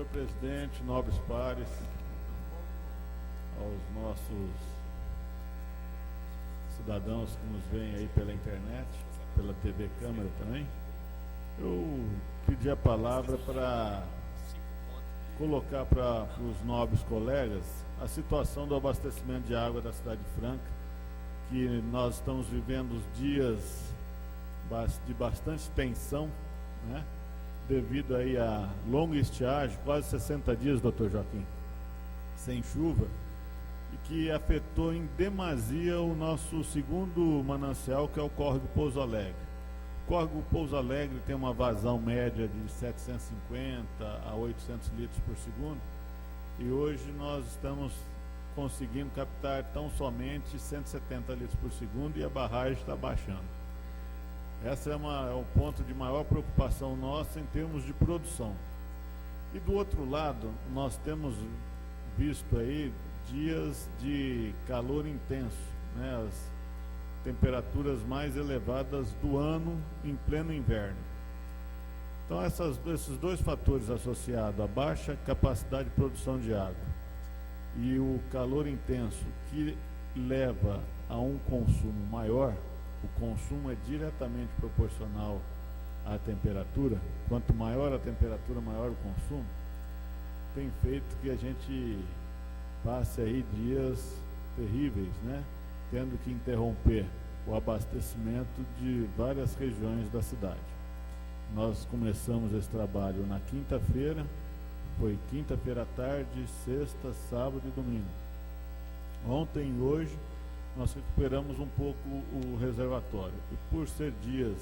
Senhor presidente, nobres pares, aos nossos cidadãos que nos veem aí pela internet, pela TV Câmara também, eu pedi a palavra para colocar para os nobres colegas a situação do abastecimento de água da cidade de Franca, que nós estamos vivendo os dias de bastante tensão, né? Devido aí a longa estiagem, quase 60 dias, doutor Joaquim, sem chuva, e que afetou em demasia o nosso segundo manancial, que é o córrego Pouso Alegre. O córrego Pouso Alegre tem uma vazão média de 750 a 800 litros por segundo, e hoje nós estamos conseguindo captar tão somente 170 litros por segundo, e a barragem está baixando. Essa é o ponto de maior preocupação nossa em termos de produção. E do outro lado, nós temos visto aí dias de calor intenso, né? As temperaturas mais elevadas do ano em pleno inverno. Então esses dois fatores associados à baixa capacidade de produção de água e o calor intenso, que leva a um consumo maior. O consumo é diretamente proporcional à temperatura. Quanto maior a temperatura, maior o consumo. Tem feito que a gente passe aí dias terríveis, né? Tendo que interromper o abastecimento de várias regiões da cidade. Nós começamos esse trabalho na quinta-feira, foi quinta-feira à tarde, sexta, sábado e domingo. Ontem e hoje nós recuperamos um pouco o reservatório, e por ser dias,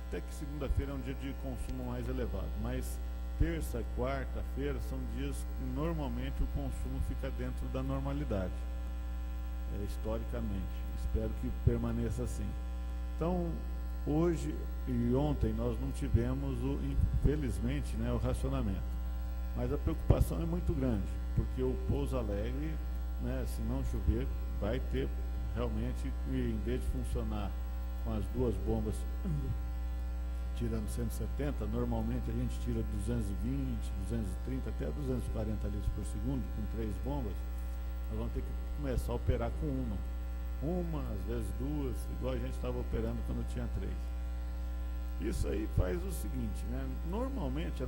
até que segunda-feira é um dia de consumo mais elevado, mas terça e quarta-feira são dias que normalmente o consumo fica dentro da normalidade, historicamente. Espero que permaneça assim. Então, hoje e ontem nós não tivemos, infelizmente, né, o racionamento, mas a preocupação é muito grande, porque o Pouso Alegre, né, se não chover, vai ter realmente, em vez de funcionar com as duas bombas tirando 170, normalmente a gente tira 220, 230, até 240 litros por segundo com 3 bombas. Nós vamos ter que começar a operar com uma, às vezes duas, igual a gente estava operando quando tinha 3. Isso aí faz o seguinte, né? Normalmente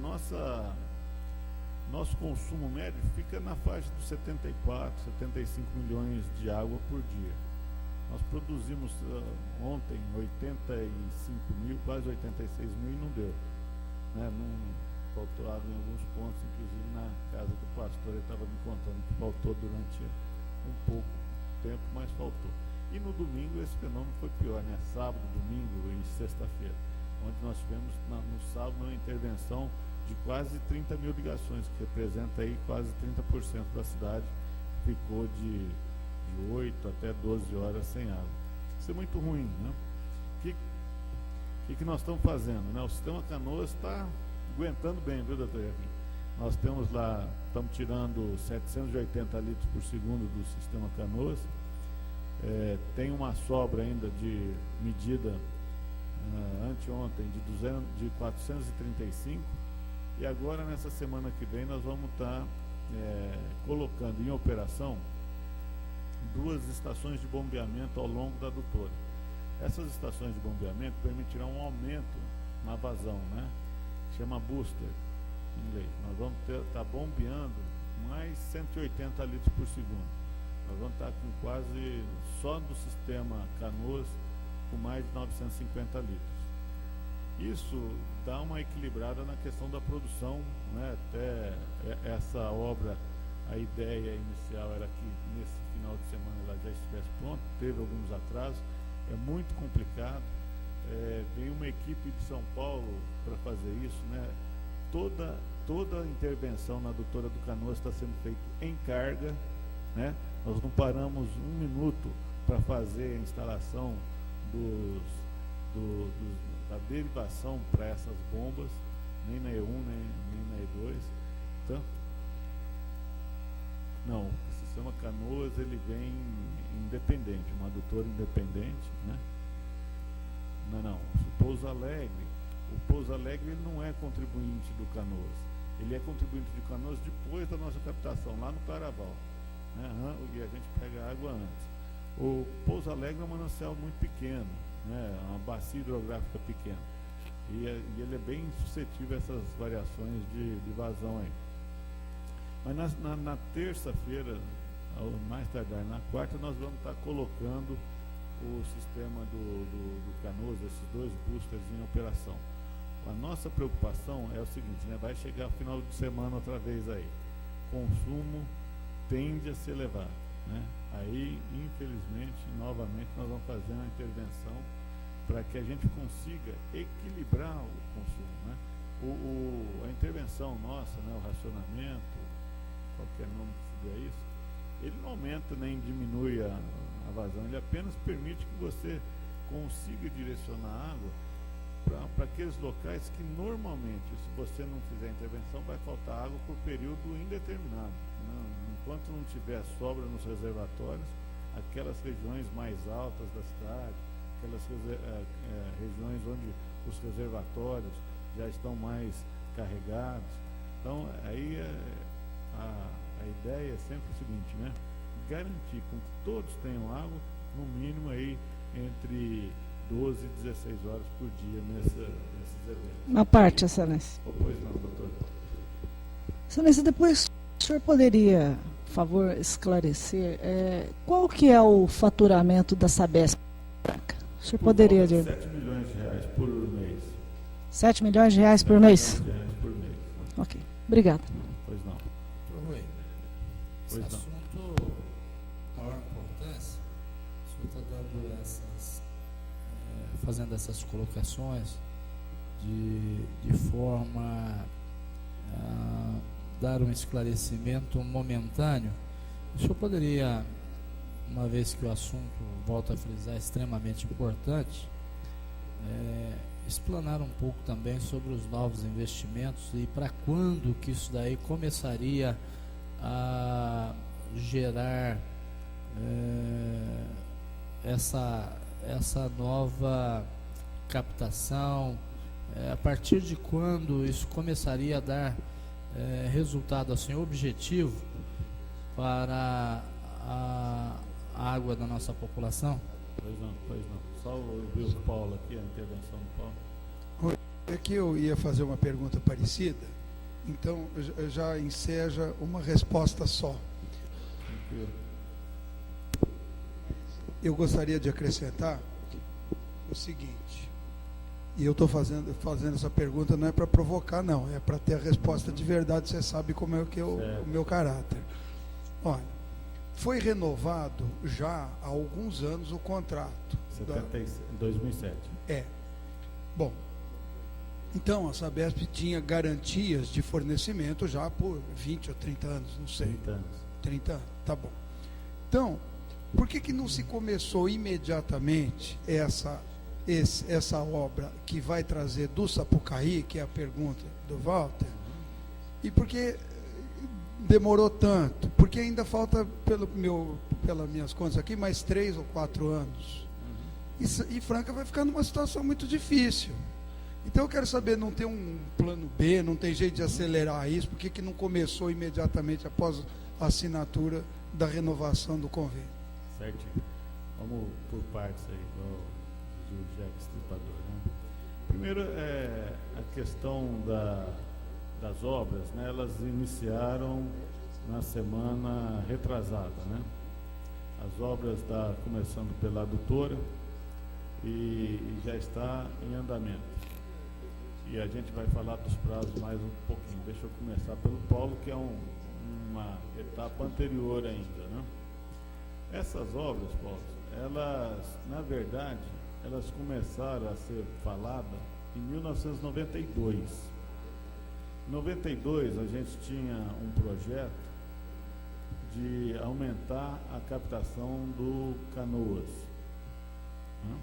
nosso consumo médio fica na faixa dos 74, 75 milhões de água por dia. Nós produzimos ontem 85 mil, quase 86 mil, e não deu, né? Não faltou água em alguns pontos, inclusive na casa do pastor, ele estava me contando que faltou durante um pouco tempo, mas faltou. E no domingo esse fenômeno foi pior, né? Sábado, domingo e sexta-feira, onde nós tivemos no sábado uma intervenção de quase 30 mil ligações, que representa aí quase 30% da cidade, ficou de 8 até 12 horas sem água. Isso é muito ruim, né? O que nós estamos fazendo, né? O sistema Canoas está aguentando bem, viu, doutor Joaquim? Nós temos lá, estamos tirando 780 litros por segundo do sistema Canoas, tem uma sobra ainda de medida anteontem de 435, e agora nessa semana que vem nós vamos estar colocando em operação 2 estações de bombeamento ao longo da adutora. Essas estações de bombeamento permitirão um aumento na vazão, né? Chama booster em inglês. Nós vamos estar bombeando mais 180 litros por segundo. Nós vamos estar com quase, só do sistema Canoas, com mais de 950 litros. Isso dá uma equilibrada na questão da produção, né? Até essa obra, a ideia inicial era que nesse final de semana ela já estivesse pronta, teve alguns atrasos, é muito complicado, vem uma equipe de São Paulo para fazer isso, né? Toda a intervenção na adutora do Canoas está sendo feita em carga, né? Nós não paramos um minuto para fazer a instalação da derivação para essas bombas, nem na E1, nem na E2. Então, não, o sistema Canoas ele vem independente, uma adutora independente, né? Não, o Pouso Alegre ele não é contribuinte do Canoas, ele é contribuinte de Canoas depois da nossa captação, lá no Claraval, né? E a gente pega a água antes. O Pouso Alegre é um manancial muito pequeno, né? Uma bacia hidrográfica pequena, e ele é bem suscetível a essas variações de vazão aí. Mas na terça-feira, ao mais tardar na quarta, nós vamos estar colocando o sistema do Canoas, esses 2 boosters em operação. A nossa preocupação é o seguinte, né? Vai chegar final de semana outra vez aí, consumo tende a se elevar, né? Aí, infelizmente, novamente, nós vamos fazer uma intervenção para que a gente consiga equilibrar o consumo, né? A intervenção nossa, né? O racionamento, qualquer nome que se dê a isso, ele não aumenta nem diminui a vazão, ele apenas permite que você consiga direcionar a água para aqueles locais que normalmente, se você não fizer intervenção, vai faltar água por período indeterminado, né? Enquanto não tiver sobra nos reservatórios, aquelas regiões mais altas da cidade, aquelas regiões onde os reservatórios já estão mais carregados. Então, aí a ideia é sempre o seguinte, né? Garantir com que todos tenham água, no mínimo aí entre 12 e 16 horas por dia nesses eventos. Uma parte, Excelência. Pois não, doutor. Excelência, depois o senhor poderia, por favor, esclarecer qual que é o faturamento da Sabesp? O senhor poderia dizer? 7 milhões de reais por mês. 7 milhões de reais por mês? 7 milhões de reais por mês. Ok, obrigado. Pois não. Rui, esse Pois não. assunto, maior importância, o senhor está dando fazendo essas colocações de forma a dar um esclarecimento momentâneo. O senhor poderia, uma vez que o assunto, volto a frisar, é extremamente importante, explanar um pouco também sobre os novos investimentos e para quando que isso daí começaria a gerar essa nova captação, a partir de quando isso começaria a dar resultado assim objetivo para a água da nossa população? Pois não, pois não. Só ouvir o Paulo aqui, a intervenção do Paulo. É que eu ia fazer uma pergunta parecida, então já enseja uma resposta só. Tranquilo. Eu gostaria de acrescentar o seguinte, e eu estou fazendo essa pergunta não é para provocar, não, é para ter a resposta de verdade, você sabe como é que o meu caráter. Olha, foi renovado já há alguns anos o contrato. 2007. Bom, então a Sabesp tinha garantias de fornecimento já por 20 ou 30 anos, não sei. 30 anos. 30 anos, tá bom. Então, por que não se começou imediatamente essa obra que vai trazer do Sapucaí, que é a pergunta do Walter, e por que demorou tanto? Porque ainda falta, pelas minhas contas aqui, mais 3 ou 4 anos. E Franca vai ficar numa situação muito difícil. Então eu quero saber, não tem um plano B, não tem jeito de acelerar isso, por que não começou imediatamente após a assinatura da renovação do convênio? Certinho. Vamos por partes aí, do Jack Stripador, né? Primeiro, a questão das obras, né? Elas iniciaram na semana retrasada, né? As obras começando pela adutora e já está em andamento. E a gente vai falar dos prazos mais um pouquinho. Deixa eu começar pelo Paulo, que é uma etapa anterior ainda, né? Essas obras, Paulo, elas, na verdade, elas começaram a ser faladas em 1992. Em 92, a gente tinha um projeto de aumentar a captação do Canoas, né?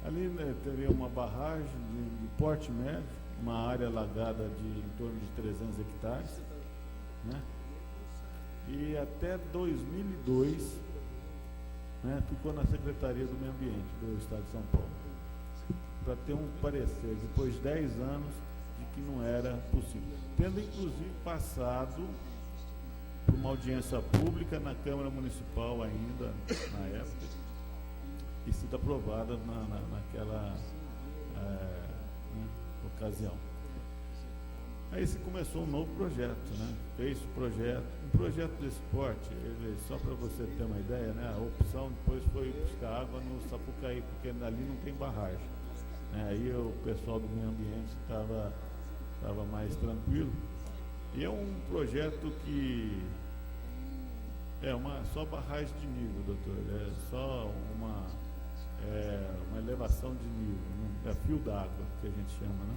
Ali, né, teria uma barragem de porte médio, uma área alagada de em torno de 300 hectares, né? E até 2002, né, ficou na Secretaria do Meio Ambiente do Estado de São Paulo, para ter um parecer, depois de 10 anos, de que não era possível. Tendo inclusive passado por uma audiência pública na Câmara Municipal ainda, na época, e sido aprovada naquela ocasião. Aí se começou um novo projeto, né? Fez o projeto, um projeto desse porte, só para você ter uma ideia, né? A opção depois foi buscar água no Sapucaí, porque ali não tem barragem, né? Aí o pessoal do meio ambiente estava mais tranquilo. E é um projeto que é só barragem de nível, doutor, é só uma elevação de nível, é fio d'água que a gente chama, né?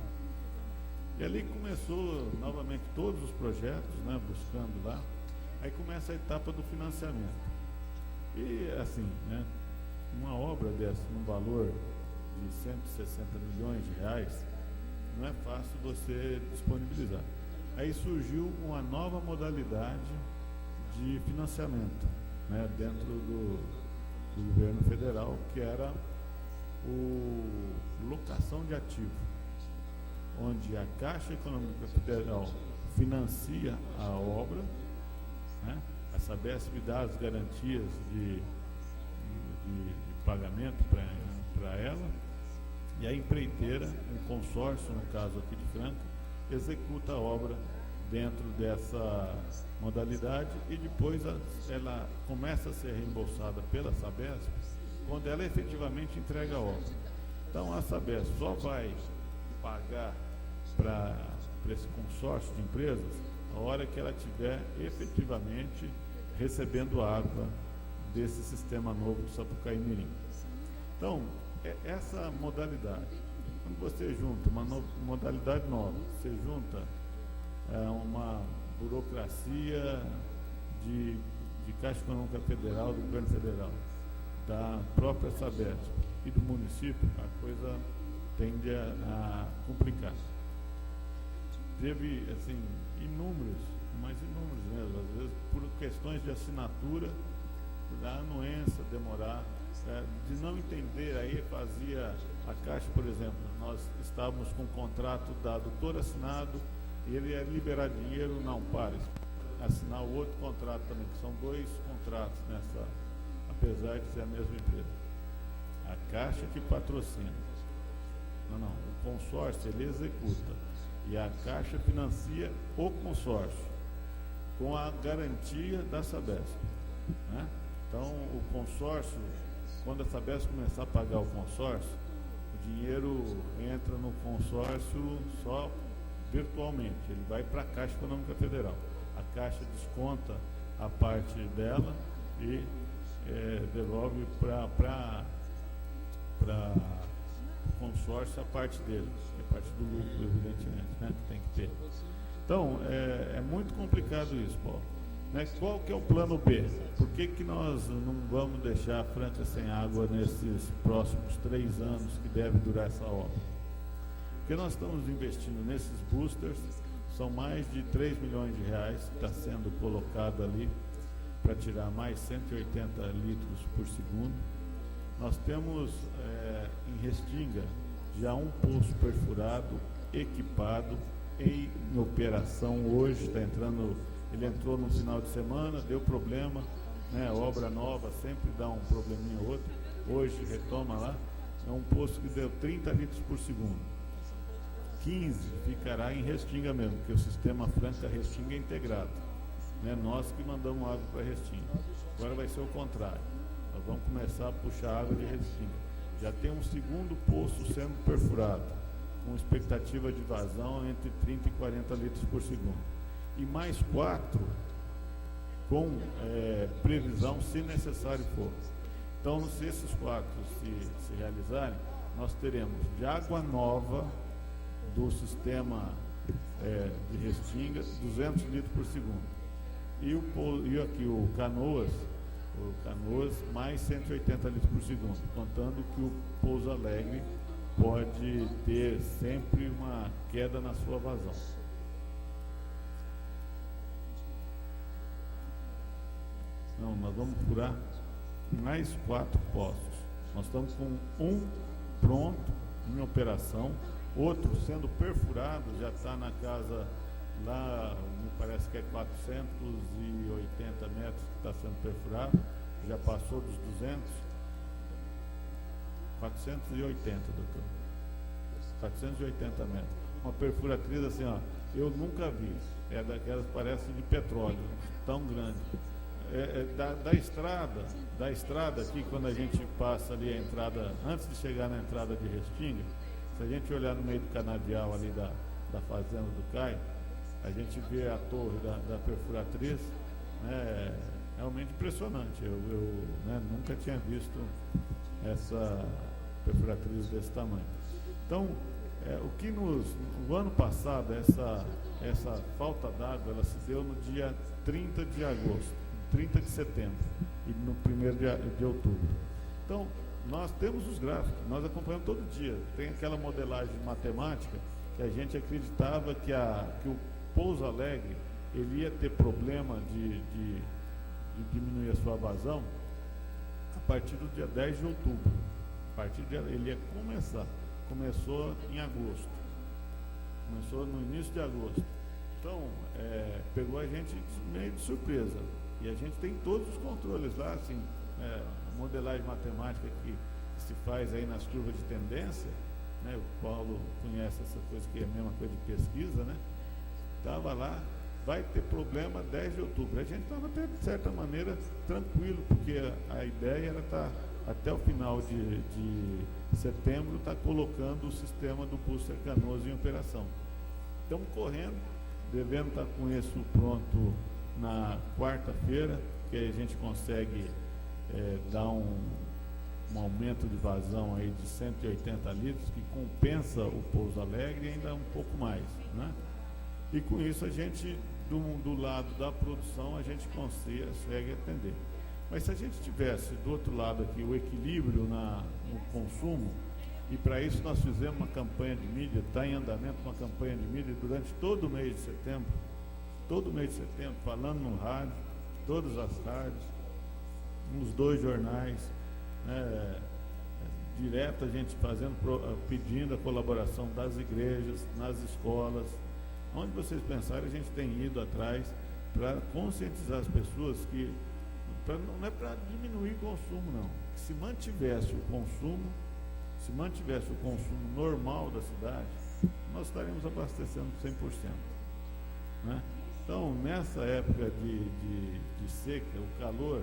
E ali começou novamente todos os projetos, né, buscando lá. Aí começa a etapa do financiamento. E assim, né, uma obra dessa, num valor de 160 milhões de reais, não é fácil você disponibilizar. Aí surgiu uma nova modalidade de financiamento, né, dentro do governo federal, que era o locação de ativo, onde a Caixa Econômica Federal financia a obra, né? A Sabesp dá as garantias de pagamento para ela, e a empreiteira, um consórcio, no caso aqui de Franca, executa a obra dentro dessa modalidade e depois ela começa a ser reembolsada pela Sabesp quando ela efetivamente entrega a obra. Então a Sabesp só vai pagar para esse consórcio de empresas a hora que ela estiver efetivamente recebendo água desse sistema novo do Sapucaí Mirim. Então, essa modalidade, quando você junta uma modalidade nova, você junta uma burocracia de Caixa Econômica Federal, do governo federal, da própria Sabesp e do município, a coisa tende a complicar. Teve, assim, inúmeros mesmo, às vezes por questões de assinatura, da anuência demorar, de não entender, aí fazia a Caixa, por exemplo, nós estávamos com um contrato da doutora assinado, e ele ia liberar dinheiro, não, pare, assinar o outro contrato também, que são dois contratos nessa, apesar de ser a mesma empresa. A Caixa que patrocina. Não, o consórcio ele executa. E a Caixa financia o consórcio, com a garantia da Sabesp, né? Então, o consórcio, quando a Sabesp começar a pagar o consórcio, o dinheiro entra no consórcio só virtualmente, ele vai para a Caixa Econômica Federal. A Caixa desconta a parte dela e devolve para o consórcio a parte dele, a parte do lucro, evidentemente, né, que tem que ter. Então, é muito complicado isso, Paulo. Né? Qual que é o plano B? Por que nós não vamos deixar a Franca sem água nesses próximos 3 anos que deve durar essa obra? Porque nós estamos investindo nesses boosters, são mais de 3 milhões de reais que está sendo colocado ali para tirar mais 180 litros por segundo. Nós temos em Restinga já um poço perfurado, equipado, em operação hoje, está entrando, ele entrou no final de semana, deu problema, né? Obra nova sempre dá um probleminha ou outro, hoje retoma lá, é um poço que deu 30 litros por segundo. 15 ficará em Restinga mesmo, porque o sistema Franca Restinga é integrado, né? Nós que mandamos água para Restinga. Agora vai ser o contrário, nós vamos começar a puxar água de Restinga. Já tem um segundo poço sendo perfurado, com expectativa de vazão entre 30 e 40 litros por segundo. E mais 4 com previsão, se necessário for. Então, se esses 4 se realizarem, nós teremos de água nova do sistema de Restinga, 200 litros por segundo. E aqui o Canoas mais 180 litros por segundo, contando que o Pouso Alegre pode ter sempre uma queda na sua vazão. Não, nós vamos furar mais 4 poços. Nós estamos com um pronto, em operação, outro sendo perfurado, já está na casa lá, me parece que é 480 metros que está sendo perfurado, já passou dos 200, 480, doutor, 480 metros, uma perfuratriz assim, ó, eu nunca vi, é daquelas que parecem de petróleo, tão grande. Da estrada aqui, quando a gente passa ali a entrada, antes de chegar na entrada de Restinga, se a gente olhar no meio do canavial ali da fazenda do Caio, a gente vê a torre da perfuratriz, né, realmente impressionante. Eu né, nunca tinha visto essa perfuratriz desse tamanho. Então, o ano passado, essa falta d'água, ela se deu no dia 30 de agosto, 30 de setembro e no 1º de outubro. Então, nós temos os gráficos, nós acompanhamos todo dia. Tem aquela modelagem matemática que a gente acreditava que o Pouso Alegre ele ia ter problema de diminuir a sua vazão a partir do dia 10 de outubro. A partir ele ia começou em agosto. Começou no início de agosto. Então, pegou a gente meio de surpresa. E a gente tem todos os controles lá, assim, a modelagem matemática que se faz aí nas curvas de tendência, né? O Paulo conhece essa coisa que é a mesma coisa de pesquisa, né? Estava lá, vai ter problema 10 de outubro. A gente estava até, de certa maneira, tranquilo, porque a ideia era estar, até o final de setembro, estar colocando o sistema do Búzios Canoas em operação. Estamos correndo, devendo estar com isso pronto na quarta-feira, que a gente consegue dar um aumento de vazão aí de 180 litros, que compensa o Pouso Alegre e ainda um pouco mais, né? E com isso a gente, do lado da produção, a gente consegue atender. Mas se a gente tivesse do outro lado aqui o equilíbrio no consumo, e para isso nós fizemos uma campanha de mídia, está em andamento uma campanha de mídia durante todo o mês de setembro, falando no rádio, todas as rádios, nos 2 jornais, né, direto a gente pedindo a colaboração das igrejas, nas escolas, onde vocês pensarem, a gente tem ido atrás para conscientizar as pessoas que não é para diminuir o consumo, não. Se mantivesse o consumo normal da cidade, nós estaríamos abastecendo 100%. Né? Então, nessa época de seca, o calor,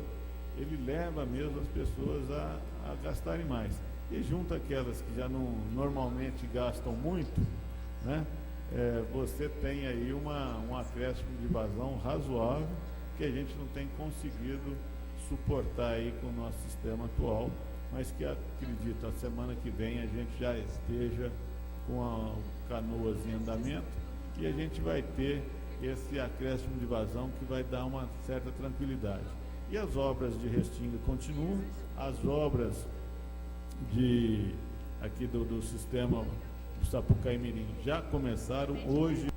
ele leva mesmo as pessoas a gastarem mais. E junto aquelas que já normalmente gastam muito, né? Você tem aí um acréscimo de vazão razoável que a gente não tem conseguido suportar aí com o nosso sistema atual, mas que acredito a semana que vem a gente já esteja com a Canoas em andamento e a gente vai ter esse acréscimo de vazão que vai dar uma certa tranquilidade. E as obras de Restinga continuam, as obras aqui do sistema do Sapucaí Mirim já começaram. Hoje